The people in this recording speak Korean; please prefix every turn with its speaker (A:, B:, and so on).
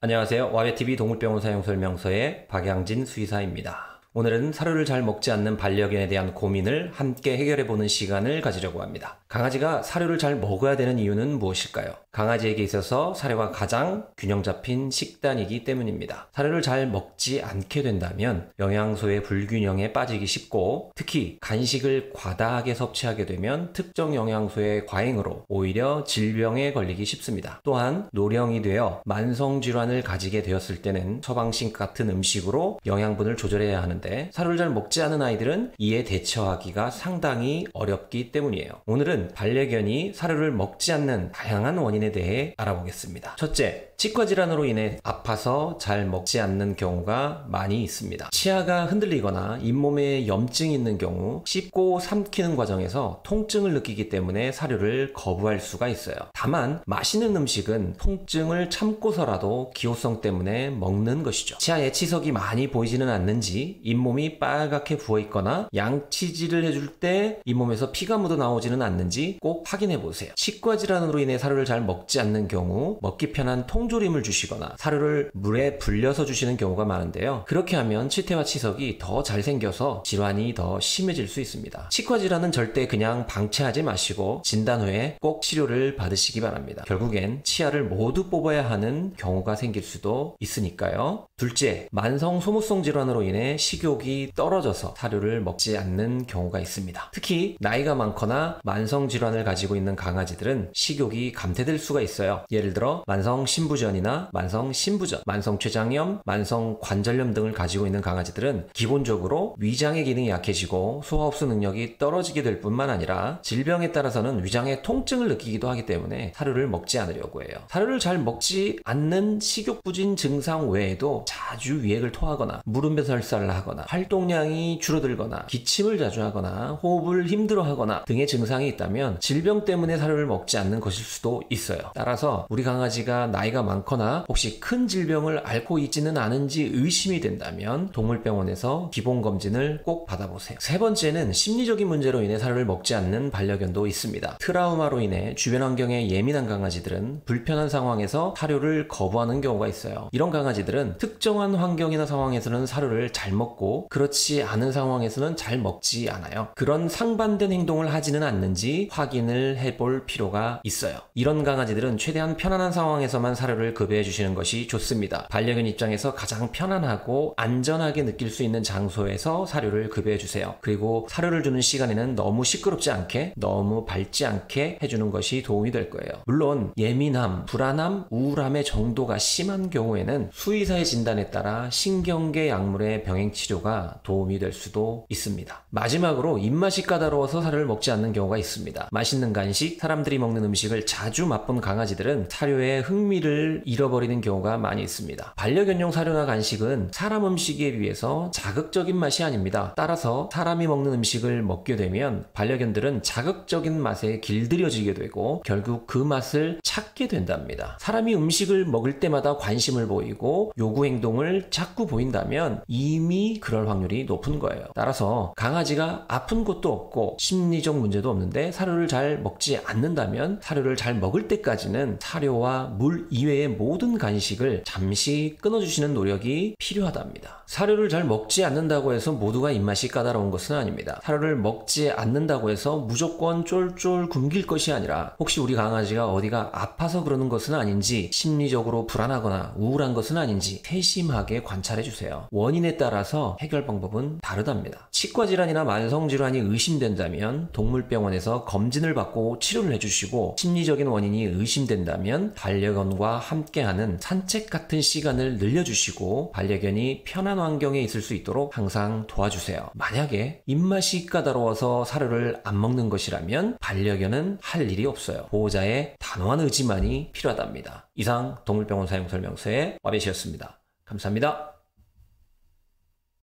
A: 안녕하세요. 와베TV 동물병원 사용 설명서의 박양진 수의사입니다. 오늘은 사료를 잘 먹지 않는 반려견에 대한 고민을 함께 해결해보는 시간을 가지려고 합니다. 강아지가 사료를 잘 먹어야 되는 이유는 무엇일까요? 강아지에게 있어서 사료가 가장 균형 잡힌 식단이기 때문입니다. 사료를 잘 먹지 않게 된다면 영양소의 불균형에 빠지기 쉽고, 특히 간식을 과다하게 섭취하게 되면 특정 영양소의 과잉으로 오히려 질병에 걸리기 쉽습니다. 또한 노령이 되어 만성질환을 가지게 되었을 때는 처방식 같은 음식으로 영양분을 조절해야 하는데, 사료를 잘 먹지 않은 아이들은 이에 대처하기가 상당히 어렵기 때문이에요. 오늘은 반려견이 사료를 먹지 않는 다양한 원인에 대해 알아보겠습니다. 첫째, 치과 질환으로 인해 아파서 잘 먹지 않는 경우가 많이 있습니다. 치아가 흔들리거나 잇몸에 염증이 있는 경우 씹고 삼키는 과정에서 통증을 느끼기 때문에 사료를 거부할 수가 있어요. 다만 맛있는 음식은 통증을 참고서라도 기호성 때문에 먹는 것이죠. 치아에 치석이 많이 보이지는 않는지, 잇몸이 빨갛게 부어있거나 양치질을 해줄 때 잇몸에서 피가 묻어 나오지는 않는지 꼭 확인해 보세요. 치과 질환으로 인해 사료를 잘 먹지 않는 경우 먹기 편한 통조림을 주시거나 사료를 물에 불려서 주시는 경우가 많은데요. 그렇게 하면 치태와 치석이 더 잘 생겨서 질환이 더 심해질 수 있습니다. 치과 질환은 절대 그냥 방치하지 마시고 진단 후에 꼭 치료를 받으시기 바랍니다. 결국엔 치아를 모두 뽑아야 하는 경우가 생길 수도 있으니까요. 둘째, 만성 소모성 질환으로 인해 식욕이 떨어져서 사료를 먹지 않는 경우가 있습니다. 특히 나이가 많거나 만성 질환을 가지고 있는 강아지들은 식욕이 감퇴될 수가 있어요. 예를 들어 만성 신부전이나 만성 신부전, 만성 췌장염, 만성 관절염 등을 가지고 있는 강아지들은 기본적으로 위장의 기능이 약해지고 소화흡수 능력이 떨어지게 될 뿐만 아니라 질병에 따라서는 위장의 통증을 느끼기도 하기 때문에 사료를 먹지 않으려고 해요. 사료를 잘 먹지 않는 식욕부진 증상 외에도 자주 위액을 토하거나 무름배 설사를 하거나 활동량이 줄어들거나 기침을 자주 하거나 호흡을 힘들어하거나 등의 증상이 있다면 질병 때문에 사료를 먹지 않는 것일 수도 있어요. 따라서 우리 강아지가 나이가 많거나 혹시 큰 질병을 앓고 있지는 않은지 의심이 된다면 동물병원에서 기본검진을 꼭 받아보세요. 세 번째는 심리적인 문제로 인해 사료를 먹지 않는 반려견도 있습니다. 트라우마로 인해 주변 환경에 예민한 강아지들은 불편한 상황에서 사료를 거부하는 경우가 있어요. 이런 강아지들은 특정한 환경이나 상황에서는 사료를 잘 먹고 그렇지 않은 상황에서는 잘 먹지 않아요. 그런 상반된 행동을 하지는 않는지 확인을 해볼 필요가 있어요. 이런 강아지들은 최대한 편안한 상황에서만 사료를 급여해 주시는 것이 좋습니다. 반려견 입장에서 가장 편안하고 안전하게 느낄 수 있는 장소에서 사료를 급여해 주세요. 그리고 사료를 주는 시간에는 너무 시끄럽지 않게, 너무 밝지 않게 해주는 것이 도움이 될 거예요. 물론 예민함, 불안함, 우울함의 정도가 심한 경우에는 수의사의 진단에 따라 신경계 약물의 병행 치료가 도움이 될 수도 있습니다. 마지막으로 입맛이 까다로워서 사료를 먹지 않는 경우가 있습니다. 맛있는 간식, 사람들이 먹는 음식을 자주 맛본 강아지들은 사료에 흥미를 잃어버리는 경우가 많이 있습니다. 반려견용 사료나 간식은 사람 음식에 비해서 자극적인 맛이 아닙니다. 따라서 사람이 먹는 음식을 먹게 되면 반려견들은 자극적인 맛에 길들여지게 되고 결국 그 맛을 찾게 된답니다. 사람이 음식을 먹을 때마다 관심을 보이고 요구 행동을 자꾸 보인다면 이미 그럴 확률이 높은 거예요. 따라서 강아지가 아픈 것도 없고 심리적 문제도 없는데 사료를 잘 먹지 않는다면 사료를 잘 먹을 때까지는 사료와 물 이외의 모든 간식을 잠시 끊어주시는 노력이 필요하답니다. 사료를 잘 먹지 않는다고 해서 모두가 입맛이 까다로운 것은 아닙니다. 사료를 먹지 않는다고 해서 무조건 쫄쫄 굶길 것이 아니라 혹시 우리 강아지가 어디가 아파서 그러는 것은 아닌지, 심리적으로 불안하거나 우울한 것은 아닌지 세심하게 관찰해 주세요. 원인에 따라서 해결 방법은 다르답니다. 치과 질환이나 만성 질환이 의심된다면 동물병원에서 검진을 받고 치료를 해주시고, 심리적인 원인이 의심된다면 반려견과 함께하는 산책 같은 시간을 늘려주시고 반려견이 편한 환경에 있을 수 있도록 항상 도와주세요. 만약에 입맛이 까다로워서 사료를 안 먹는 것이라면 반려견은 할 일이 없어요. 보호자의 단호한 의지만이 필요하답니다. 이상 동물병원 사용 설명서의 와베시였습니다. 감사합니다.